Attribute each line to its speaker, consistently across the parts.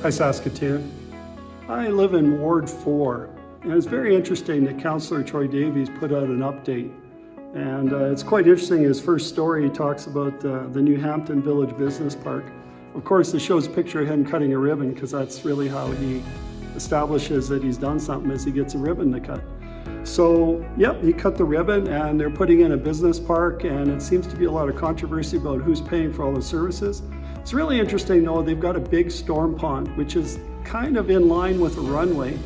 Speaker 1: Hi Saskatoon. I live in Ward 4, and it's very interesting that Councillor Troy Davies put out an update. And it's quite interesting. His first story he talks about the New Hampton Village Business Park. Of course, it shows a picture of him cutting a ribbon, because that's really how he establishes that he's done something, is he gets a ribbon to cut. So, yep, he cut the ribbon, and they're putting in a business park, and it seems to be a lot of controversy about who's paying for all the services. It's really interesting, though, they've got a big storm pond, which is kind of in line with a runway.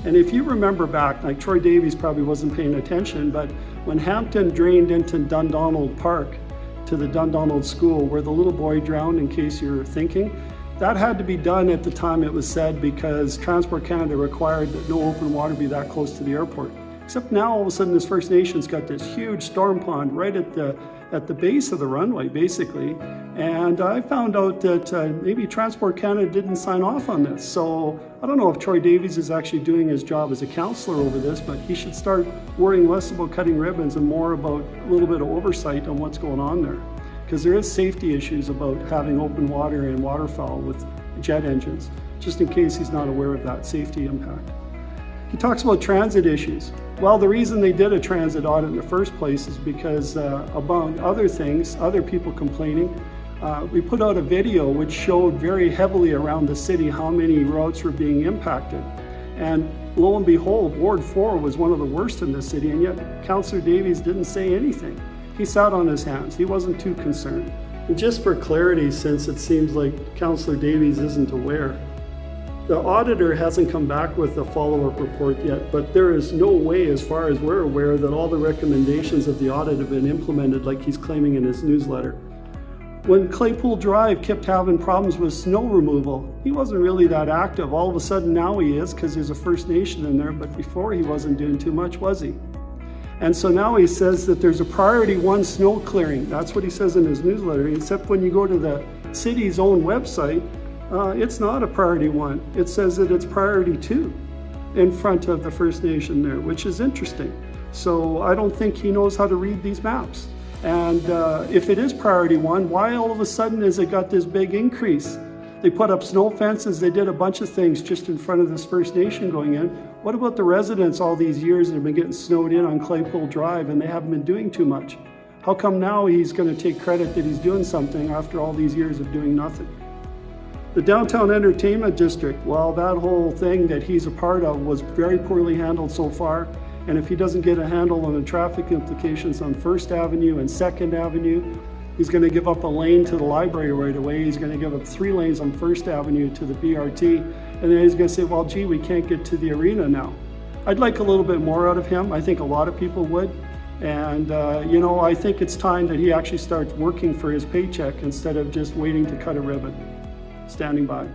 Speaker 1: And if you remember back, like Troy Davies probably wasn't paying attention, but when Hampton drained into Dundonald Park, to the Dundonald School, where the little boy drowned, in case you're thinking, that had to be done at the time it was said, because Transport Canada required that no open water be that close to the airport. Except now all of a sudden this First Nation's got this huge storm pond right at the base of the runway, basically. And I found out that maybe Transport Canada didn't sign off on this. So I don't know if Troy Davies is actually doing his job as a councillor over this, but he should start worrying less about cutting ribbons and more about a little bit of oversight on what's going on there. Because there is safety issues about having open water and waterfowl with jet engines, just in case he's not aware of that safety impact. He talks about transit issues. Well, the reason they did a transit audit in the first place is because, among other things, other people complaining, we put out a video which showed very heavily around the city how many routes were being impacted. And lo and behold, Ward 4 was one of the worst in the city, and yet Councillor Davies didn't say anything. He sat on his hands. He wasn't too concerned. And just for clarity, since it seems like Councillor Davies isn't aware, the auditor hasn't come back with a follow-up report yet, but there is no way, as far as we're aware, that all the recommendations of the audit have been implemented like he's claiming in his newsletter. When Claypool Drive kept having problems with snow removal, he wasn't really that active. All of a sudden now he is, because there's a First Nation in there, but before he wasn't doing too much, was he? And so now he says that there's a priority 1 snow clearing. That's what he says in his newsletter, except when you go to the city's own website, it's not a priority 1. It says that it's priority 2 in front of the First Nation there, which is interesting. So I don't think he knows how to read these maps. And if it is priority 1, why all of a sudden has it got this big increase? They put up snow fences, they did a bunch of things just in front of this First Nation going in. What about the residents all these years that have been getting snowed in on Claypool Drive and they haven't been doing too much? How come now he's going to take credit that he's doing something after all these years of doing nothing? The Downtown Entertainment District, well, that whole thing that he's a part of was very poorly handled so far. And if he doesn't get a handle on the traffic implications on 1st Avenue and 2nd Avenue, he's going to give up a lane to the library right away. He's going to give up 3 lanes on 1st Avenue to the BRT. And then he's going to say, well, gee, we can't get to the arena now. I'd like a little bit more out of him. I think a lot of people would. And, you know, I think it's time that he actually starts working for his paycheck instead of just waiting to cut a ribbon. Standing by.